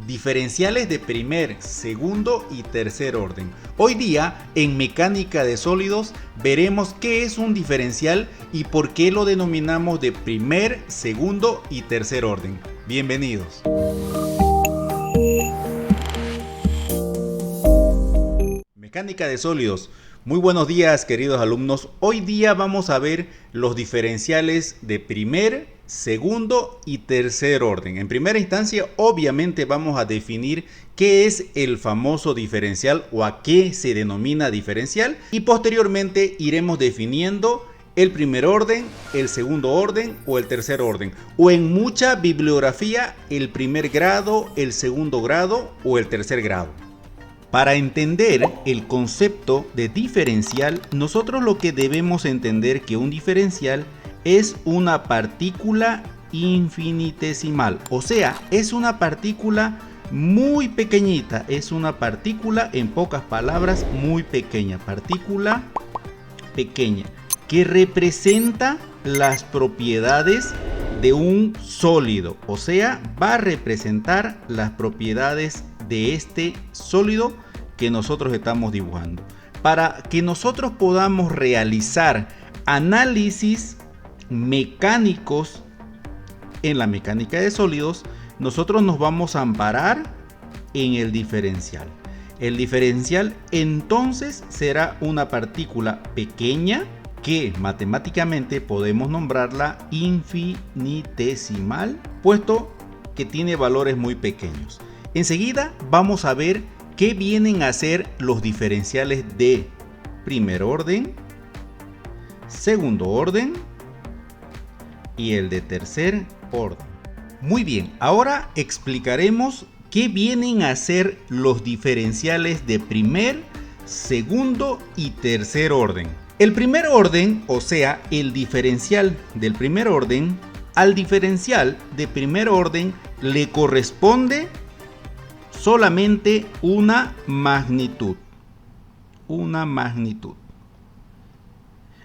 diferenciales de primer, segundo y tercer orden. Hoy día, en mecánica de sólidos, veremos qué es un diferencial y por qué lo denominamos de primer, segundo y tercer orden. Bienvenidos. Mecánica de sólidos. Muy buenos días, queridos alumnos. Hoy día vamos a ver los diferenciales de primer, segundo y tercer orden. En primera instancia, obviamente vamos a definir qué es el famoso diferencial o a qué se denomina diferencial, y posteriormente iremos definiendo el primer orden, el segundo orden o el tercer orden, o en mucha bibliografía el primer grado, el segundo grado o el tercer grado. Para entender el concepto de diferencial, nosotros lo que debemos entender que un diferencial es una partícula infinitesimal, o sea, es una partícula muy pequeñita, es una partícula, en pocas palabras, muy pequeña, partícula pequeña, que representa las propiedades de un sólido, o sea, va a representar las propiedades de este sólido que nosotros estamos dibujando. Para que nosotros podamos realizar análisis mecánicos en la mecánica de sólidos, nosotros nos vamos a amparar en el diferencial. El diferencial entonces será una partícula pequeña que matemáticamente podemos nombrarla infinitesimal, puesto que tiene valores muy pequeños. Enseguida vamos a ver qué vienen a ser los diferenciales de primer orden, segundo orden y el de tercer orden. Muy bien, ahora explicaremos qué vienen a ser los diferenciales de primer, segundo y tercer orden. El primer orden, o sea, el diferencial del primer orden, al diferencial de primer orden le corresponde solamente una magnitud.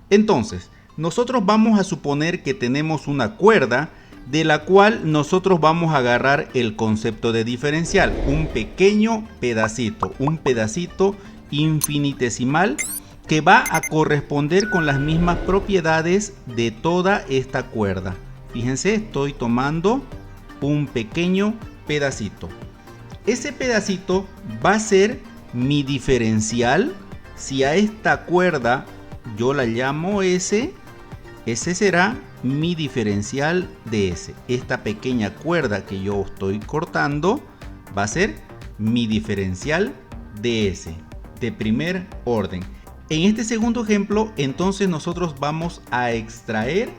Entonces, nosotros vamos a suponer que tenemos una cuerda de la cual nosotros vamos a agarrar el concepto de diferencial, un pequeño pedacito, un pedacito infinitesimal que va a corresponder con las mismas propiedades de toda esta cuerda. Fíjense, estoy tomando un pequeño pedacito. Ese pedacito va a ser mi diferencial. Si a esta cuerda yo la llamo S, ese será mi diferencial de S. Esta pequeña cuerda que yo estoy cortando va a ser mi diferencial de S, de primer orden. En este segundo ejemplo, entonces nosotros vamos a extraer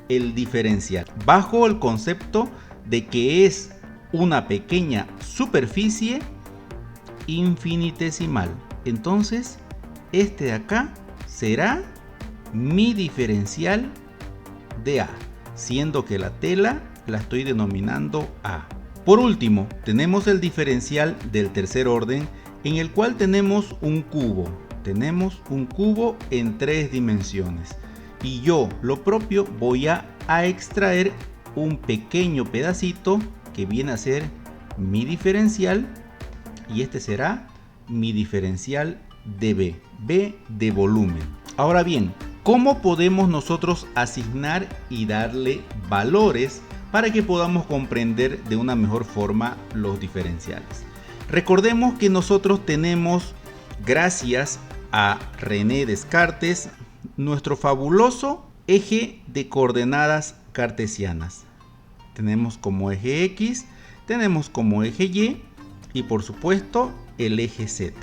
el diferencial bajo el concepto de que es una pequeña superficie infinitesimal. Entonces, este de acá será mi diferencial de A, siendo que la tela la estoy denominando A. Por último, tenemos el diferencial del tercer orden, en el cual tenemos un cubo. Tenemos un cubo en 3 dimensiones. Y yo, lo propio, voy a extraer un pequeño pedacito que viene a ser mi diferencial, y este será mi diferencial de B de volumen. Ahora bien, ¿cómo podemos nosotros asignar y darle valores para que podamos comprender de una mejor forma los diferenciales? Recordemos que nosotros tenemos, gracias a René Descartes, nuestro fabuloso eje de coordenadas cartesianas. Tenemos como eje X, tenemos como eje Y y por supuesto el eje Z.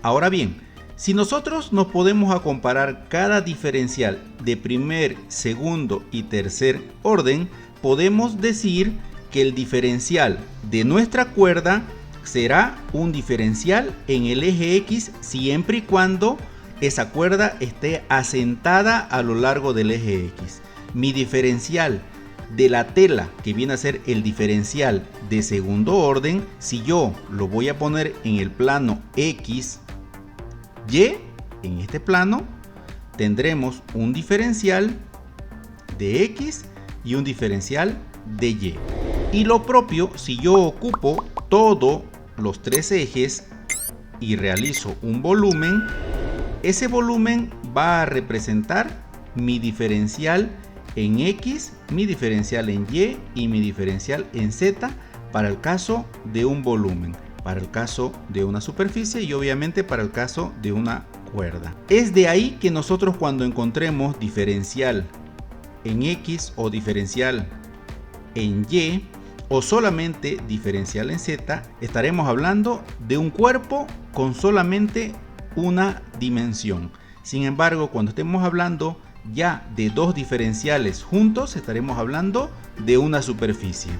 Ahora bien, si nosotros nos podemos a comparar cada diferencial de primer, segundo y tercer orden, podemos decir que el diferencial de nuestra cuerda será un diferencial en el eje X siempre y cuando esa cuerda esté asentada a lo largo del eje X. Mi diferencial de la tela, que viene a ser el diferencial de segundo orden, si yo lo voy a poner en el plano X, Y, en este plano tendremos un diferencial de X y un diferencial de Y. Y lo propio, si yo ocupo todos los tres ejes y realizo un volumen, ese volumen va a representar mi diferencial en X, mi diferencial en Y y mi diferencial en Z para el caso de un volumen, para el caso de una superficie y obviamente para el caso de una cuerda. Es de ahí que nosotros, cuando encontremos diferencial en X o diferencial en Y o solamente diferencial en Z, estaremos hablando de un cuerpo con solamente una dimensión. Sin embargo, cuando estemos hablando ya de dos diferenciales juntos, estaremos hablando de una superficie.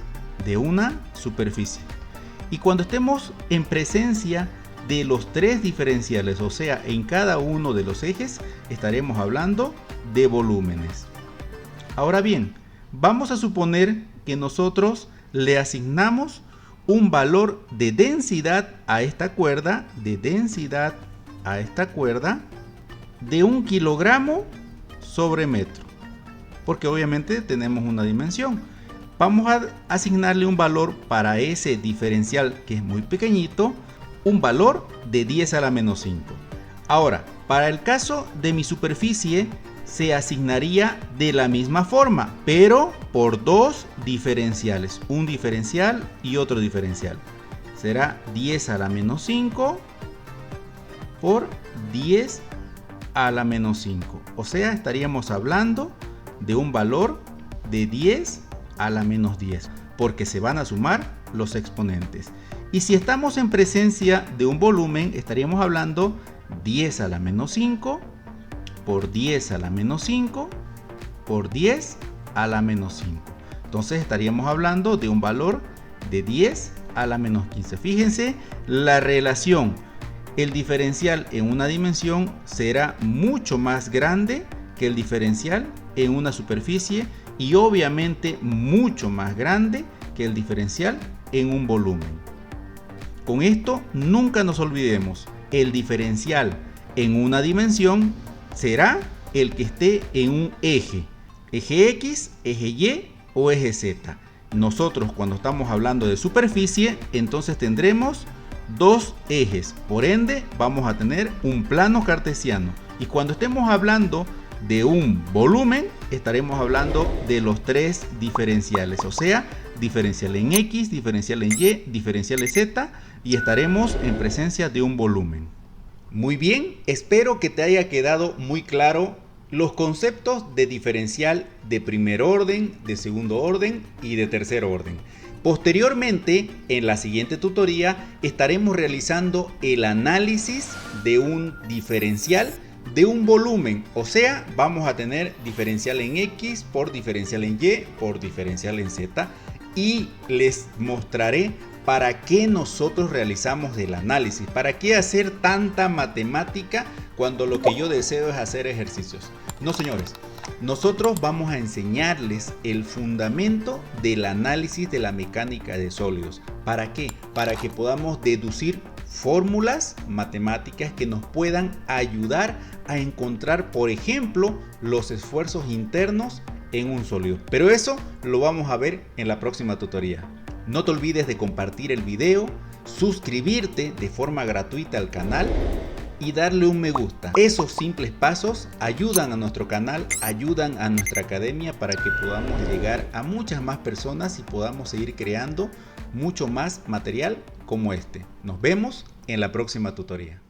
Y cuando estemos en presencia de los tres diferenciales, o sea, en cada uno de los ejes, estaremos hablando de volúmenes. Ahora bien, vamos a suponer que nosotros le asignamos un valor de densidad a esta cuerda, de 1 kilogramo sobre metro, porque obviamente tenemos una dimensión. Vamos a asignarle un valor para ese diferencial, que es muy pequeñito, un valor de 10 a la menos 5. Ahora, para el caso de mi superficie, se asignaría de la misma forma, pero por dos diferenciales, un diferencial y otro diferencial. Será 10 a la menos 5 por 10 a la menos 5. O sea, estaríamos hablando de un valor de 10 a la menos 10, porque se van a sumar los exponentes. Y si estamos en presencia de un volumen, estaríamos hablando 10 a la menos 5 por 10 a la menos 5 por 10 a la menos 5. Entonces estaríamos hablando de un valor de 10 a la menos 15. Fíjense la relación. El diferencial en una dimensión será mucho más grande que el diferencial en una superficie y obviamente mucho más grande que el diferencial en un volumen. Con esto nunca nos olvidemos, el diferencial en una dimensión será el que esté en un eje X, eje Y o eje Z. Nosotros, cuando estamos hablando de superficie, entonces tendremos dos ejes, por ende vamos a tener un plano cartesiano. Y cuando estemos hablando de un volumen, estaremos hablando de los tres diferenciales, o sea, diferencial en X, diferencial en Y, diferencial en Z, y estaremos en presencia de un volumen. Muy bien, espero que te haya quedado muy claro los conceptos de diferencial de primer orden, de segundo orden y de tercer orden. Posteriormente, en la siguiente tutoría, estaremos realizando el análisis de un diferencial de un volumen, o sea, vamos a tener diferencial en X por diferencial en Y por diferencial en Z, y les mostraré para qué nosotros realizamos el análisis, para qué hacer tanta matemática cuando lo que yo deseo es hacer ejercicios. No, señores, nosotros vamos a enseñarles el fundamento del análisis de la mecánica de sólidos. ¿Para qué? Para que podamos deducir fórmulas matemáticas que nos puedan ayudar a encontrar, por ejemplo, los esfuerzos internos en un sólido. Pero eso lo vamos a ver en la próxima tutoría. No te olvides de compartir el video, suscribirte de forma gratuita al canal y darle un me gusta. Esos simples pasos ayudan a nuestro canal, ayudan a nuestra academia para que podamos llegar a muchas más personas y podamos seguir creando mucho más material como este. Nos vemos en la próxima tutoría.